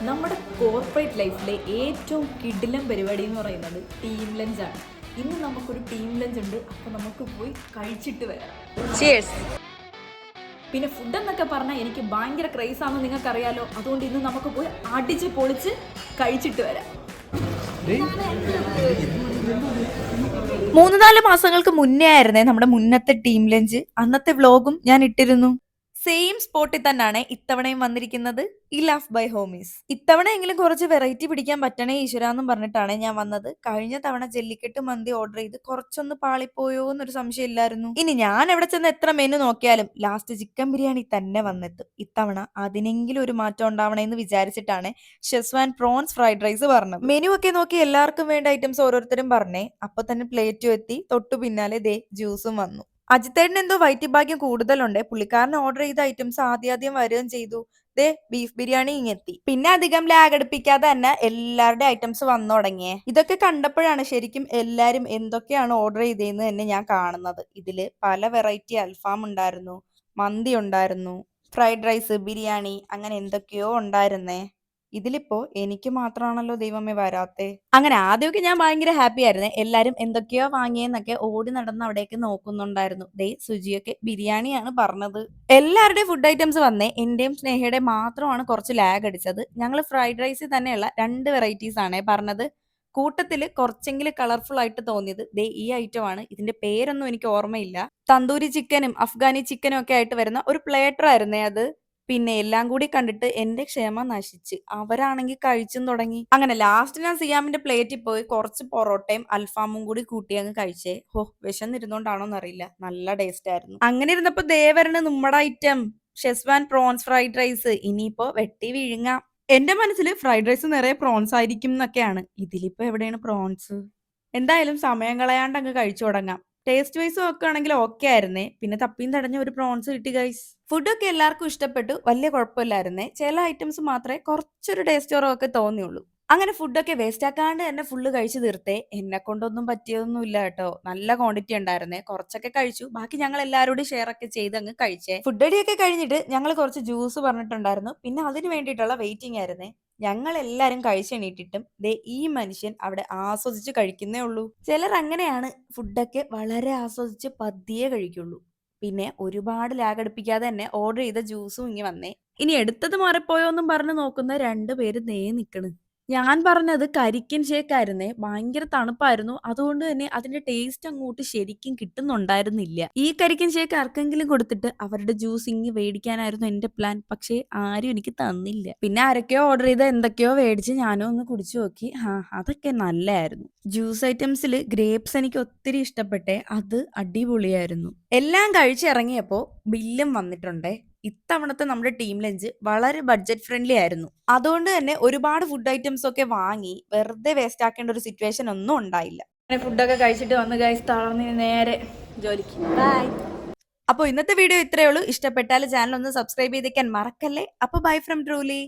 നമ്മുടെ കോർപ്പറേറ്റ് ലൈഫിലെ ഏറ്റവും കിടിലം പരിപാടി എന്ന് പറയുന്നത് ടീം ലഞ്ചാണ്. ഇന്ന് നമുക്കൊരു ടീം ലഞ്ച് ഉണ്ട്, അപ്പോൾ നമുക്ക് പോയി കഴിച്ചിട്ട് വരാം. Cheers. പിന്നെ ഫുഡ് എന്നൊക്കെ പറഞ്ഞാൽ എനിക്ക് ഭയങ്കര ക്രൈസാണെന്ന് നിങ്ങൾക്കറിയാലോ. അതുകൊണ്ട് ഇന്ന് നമുക്ക് പോയി അടിച്ച് പൊളിച്ച് കഴിച്ചിട്ട് വരാം. 3-4 മാസങ്ങൾക്ക് മുന്നേ ആയിരുന്നേ നമ്മുടെ മുന്നത്തെ ടീം ലഞ്ച്. അന്നത്തെ വ്ലോഗും ഞാൻ ഇട്ടിരുന്നു. സെയിം സ്പോട്ടിൽ തന്നെയാണ് ഇത്തവണയും വന്നിരിക്കുന്നത്, ഇലാഫ് ബൈ ഹോമീസ്. ഇത്തവണയെങ്കിലും കുറച്ച് വെറൈറ്റി പിടിക്കാൻ പറ്റണേ ഈശ്വരാന്നും പറഞ്ഞിട്ടാണ് ഞാൻ വന്നത്. കഴിഞ്ഞ തവണ ജല്ലിക്കെട്ട് മന്തി ഓർഡർ ചെയ്ത് കുറച്ചൊന്ന് പാളിപ്പോയോ എന്നൊരു സംശയം ഇല്ലായിരുന്നു. ഇനി ഞാൻ എവിടെ ചെന്ന് എത്ര മെനു നോക്കിയാലും ലാസ്റ്റ് ചിക്കൻ ബിരിയാണി തന്നെ വന്നെത്തും. ഇത്തവണ അതിനെങ്കിലും ഒരു മാറ്റം ഉണ്ടാവണേ എന്ന് വിചാരിച്ചിട്ടാണ് ഷെസ്വാൻ പ്രോൺസ് ഫ്രൈഡ് റൈസ് പറഞ്ഞത്. മെനു ഒക്കെ നോക്കി എല്ലാവർക്കും വേണ്ട ഐറ്റംസ് ഓരോരുത്തരും പറഞ്ഞേ. അപ്പൊ തന്നെ പ്ലേറ്റും എത്തി, തൊട്ടു പിന്നാലെ ദേ ജ്യൂസും വന്നു. അജിത്തേട്ടന് എന്തോ വൈദ്യഭാഗ്യം കൂടുതലുണ്ട്. പുള്ളിക്കാരൻ ഓർഡർ ചെയ്ത ഐറ്റംസ് ആദ്യം വരികയും ചെയ്തു. ദേ ബീഫ് ബിരിയാണി ഇങ്ങെത്തി. പിന്നെ അധികം ലാഗ് അടുപ്പിക്കാതെ തന്നെ എല്ലാവരുടെ ഐറ്റംസ് വന്നു തുടങ്ങിയേ. ഇതൊക്കെ കണ്ടപ്പോഴാണ് ശരിക്കും എല്ലാരും എന്തൊക്കെയാണ് ഓർഡർ ചെയ്തതെന്ന് തന്നെ ഞാൻ കാണുന്നത്. ഇതില് പല വെറൈറ്റി അൽഫാം ഉണ്ടായിരുന്നു, മന്തി ഉണ്ടായിരുന്നു, ഫ്രൈഡ് റൈസ്, ബിരിയാണി, അങ്ങനെ എന്തൊക്കെയോ ഉണ്ടായിരുന്നേ. ഇതിലിപ്പോ എനിക്ക് മാത്രമാണല്ലോ ദൈവമേ വരാത്തെ. അങ്ങനെ ആദ്യമൊക്കെ ഞാൻ ഭയങ്കര ഹാപ്പി ആയിരുന്നേ. എല്ലാരും എന്തൊക്കെയോ വാങ്ങിയെന്നൊക്കെ ഓടി നടന്ന് അവിടേക്ക് നോക്കുന്നുണ്ടായിരുന്നു. ദേ സുജിയൊക്കെ ബിരിയാണിയാണ് പറഞ്ഞത്. എല്ലാവരുടെയും ഫുഡ് ഐറ്റംസ് വന്നേ. എന്റെയും സ്നേഹയുടെ മാത്രമാണ് കുറച്ച് ലാഗ് അടിച്ചത്. ഞങ്ങൾ ഫ്രൈഡ് റൈസിൽ തന്നെയുള്ള 2 വെറൈറ്റീസ് ആണേ പറഞ്ഞത്. കൂട്ടത്തില് കുറച്ചെങ്കിലും കളർഫുൾ ആയിട്ട് തോന്നിയത് ദേ ഈ ഐറ്റം ആണ്. ഇതിന്റെ പേരൊന്നും എനിക്ക് ഓർമ്മയില്ല. തന്തൂരി ചിക്കനും അഫ്ഗാനി ചിക്കനും ഒക്കെ ആയിട്ട് വരുന്ന ഒരു പ്ലേറ്റർ ആയിരുന്നേ അത്. പിന്നെ എല്ലാം കൂടി കണ്ടിട്ട് എന്റെ ക്ഷമ നശിച്ച്. അവരാണെങ്കിൽ കഴിച്ചും തുടങ്ങി. അങ്ങനെ ലാസ്റ്റ് ഞാൻ സിയാമിന്റെ പ്ലേറ്റിൽ പോയി കുറച്ച് പൊറോട്ടയും അൽഫാമും കൂടി കൂട്ടി അങ്ങ് കഴിച്ചേ. ഹോ, വിശന്നിരുന്നോണ്ടാണോന്ന് അറിയില്ല, നല്ല ടേസ്റ്റ് ആയിരുന്നു. അങ്ങനെ ഇരുന്നപ്പോ ദേവരന് നമ്മുടെ item schezwan prawns fried rice. ഇനിയിപ്പോ വെട്ടി വിഴുങ്ങാം. എന്റെ മനസ്സിൽ ഫ്രൈഡ് റൈസ് നിറയെ പ്രോൺസ് ആയിരിക്കും എന്നൊക്കെയാണ്. ഇതിലിപ്പോ എവിടെയാണ് പ്രോൺസ്? എന്തായാലും സമയം കളയാണ്ട് അങ്ങ് കഴിച്ചു തുടങ്ങാം. ടേസ്റ്റ് വൈസ് നോക്കുകയാണെങ്കിൽ ഓക്കെ ആയിരുന്നേ. പിന്നെ തപ്പിയും തടഞ്ഞ ഒരു പ്രോൺസ് കിട്ടി ഗൈസ്. ഫുഡൊക്കെ എല്ലാവർക്കും ഇഷ്ടപ്പെട്ടു, വലിയ കുഴപ്പമില്ലായിരുന്നേ. ചില ഐറ്റംസ് മാത്രമേ കുറച്ചൊരു ടേസ്റ്റ് കുറവൊക്കെ തോന്നിയുള്ളൂ. അങ്ങനെ ഫുഡൊക്കെ വേസ്റ്റ് ആക്കാണ്ട് തന്നെ ഫുള്ള് കഴിച്ചു തീർത്തേ. എന്നെ കൊണ്ടൊന്നും പറ്റിയതൊന്നും ഇല്ല കേട്ടോ. നല്ല ക്വാണ്ടിറ്റി ഉണ്ടായിരുന്നേ. കുറച്ചൊക്കെ കഴിച്ചു, ബാക്കി ഞങ്ങൾ എല്ലാവരോടും ഷെയർ ഒക്കെ ചെയ്ത് അങ്ങ് കഴിച്ചേ. ഫുഡ് അടിയൊക്കെ കഴിഞ്ഞിട്ട് ഞങ്ങൾ കുറച്ച് ജ്യൂസ് പറഞ്ഞിട്ടുണ്ടായിരുന്നു. പിന്നെ അതിന് വേണ്ടിയിട്ടുള്ള വെയിറ്റിംഗ് ആയിരുന്നേ. ഞങ്ങൾ എല്ലാരും കഴിച്ചെണീറ്റിട്ടും ദേ ഈ മനുഷ്യൻ അവിടെ ആസ്വദിച്ച് കഴിക്കുന്നേ ഉള്ളൂ. ചിലർ അങ്ങനെയാണ്, ഫുഡൊക്കെ വളരെ ആസ്വദിച്ച് പതിയെ കഴിക്കുള്ളൂ. പിന്നെ ഒരുപാട് ലാഗ് അടുപ്പിക്കാതെ തന്നെ ഓർഡർ ചെയ്ത ജ്യൂസും ഇങ്ങി വന്നേ. ഇനി എടുത്തത് മാറിപ്പോയോന്നും പറഞ്ഞ് നോക്കുന്ന 2 പേര് നേ നിക്കണ്. ഞാൻ പറഞ്ഞത് കരിക്കൻ ഷേക്ക് ആയിരുന്നേ. ഭയങ്കര തണുപ്പായിരുന്നു. അതുകൊണ്ട് തന്നെ അതിന്റെ ടേസ്റ്റ് അങ്ങോട്ട് ശരിക്കും കിട്ടുന്നുണ്ടായിരുന്നില്ല. ഈ കരിക്കൻ ഷേക്ക് ആർക്കെങ്കിലും കൊടുത്തിട്ട് അവരുടെ ജ്യൂസ് ഇങ്ങ് മേടിക്കാനായിരുന്നു എന്റെ പ്ലാൻ. പക്ഷേ ആരും എനിക്ക് തന്നില്ല. പിന്നെ ആരൊക്കെയോ ഓർഡർ ചെയ്ത എന്തൊക്കെയോ മേടിച്ച് ഞാനും ഒന്ന് കുടിച്ചു നോക്കി. അതൊക്കെ നല്ലായിരുന്നു. ജ്യൂസ് ഐറ്റംസിൽ ഗ്രേപ്സ് എനിക്ക് ഒത്തിരി ഇഷ്ടപ്പെട്ടെ. അത് അടിപൊളിയായിരുന്നു. എല്ലാം കഴിച്ചിറങ്ങിയപ്പോ ബില്ലും വന്നിട്ടുണ്ടേ. ഇത്തവണത്തെ നമ്മുടെ ടീം ലഞ്ച് വളരെ ബഡ്ജറ്റ് ഫ്രണ്ട്ലി ആയിരുന്നു. അതുകൊണ്ട് തന്നെ ഒരുപാട് ഫുഡ് ഐറ്റംസ് ഒക്കെ വാങ്ങി വെറുതെ വേസ്റ്റ് ആക്കേണ്ട ഒരു സിറ്റുവേഷൻ ഒന്നും ഉണ്ടായില്ല. ഫുഡൊക്കെ കഴിച്ചിട്ട് വന്ന് ഗൈസ് തളർന്ന് നേരെ ജോലിക്ക്. ബൈ. അപ്പോൾ ഇന്നത്തെ വീഡിയോ ഇത്രയേ ഉള്ളൂ. ഇഷ്ടപ്പെട്ടാൽ ചാനൽ ഒന്ന് സബ്സ്ക്രൈബ് ചെയ്തേക്കാൻ മറക്കല്ലേ. അപ്പോൾ ബൈ ഫ്രം ട്രൂലി.